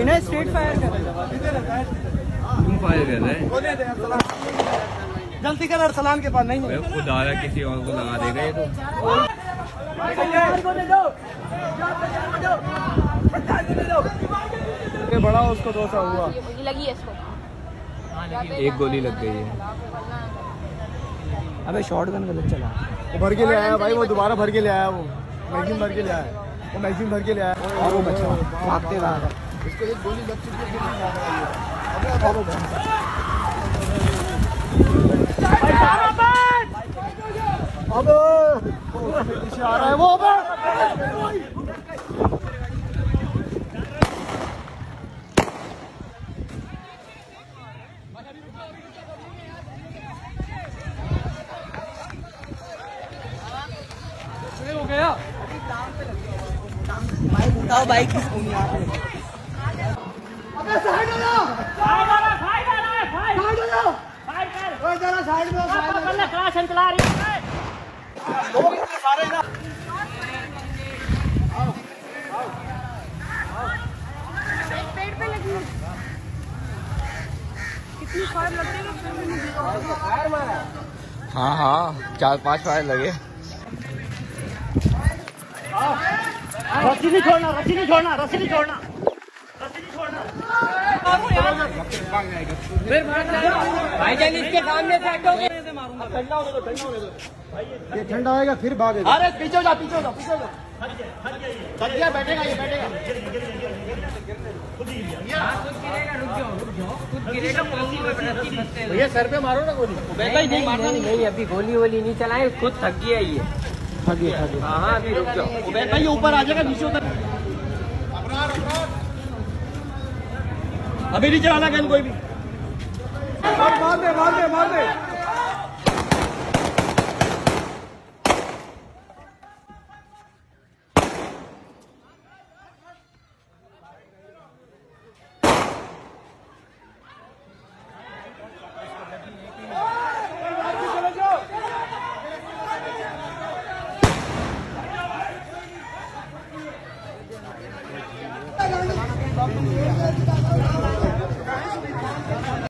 कोई ना straight fire कर तुम फायर कर रहे हैं। गलती कर अरसलान के पास नहीं है। खुदा रहा किसी और को लगा देगा ये तो। बड़ा उसको दोसा हुआ लगी है इसको। एक गोली लग गई है। अबे शॉटगन गलत चला। वो भर के ले आया भाई, वो दोबारा भर के ले आया, वो मैगजीन भर के ले आया, वो मैगजीन भर के ले आया और वो बचा भागते भाग। इसको एक गोली लग चुकी है। अब पीछे आ रहा है वो। हो गया बाइक उठाओ, बाइक अबे साइड हो जाओ, साइड हो जाओ, साइड हो जाओ, साइड हो जाओ, साइड कर, ओए जरा साइड में, साइड में क्लास चला रही है लोग इतने सारे ना। आओ आओ एक पेड़ पे लगी कितनी फायर लगती है, फिर भी नहीं फायर मारा। हाँ हाँ 4-5 फायर लगे। रस्सी नहीं छोड़ना, रस्सी नहीं छोड़ना, रस्सी नहीं छोड़ना, रस्सी नहीं छोड़ना। फिर भाईजान इसके सामने से हटोगे। ठंडा होने दो, ठंडा होने दो, ये ठंडा होएगा फिर भागेगा। अरे पीछे जा, पीछे जा, पीछे जा। थक गया, बैठेगा, ये बैठेगा। भैया सर पे मारो ना गोली। नहीं अभी गोली वोली नहीं चलाए, खुद थक गया ये। थक गया। हाँ अभी रुक जाओ। उबैद भाई ऊपर आ जाएगा, नीचे उतर। अभी नहीं चलाना गन कोई भी। मार दे, मार दे, मार दे।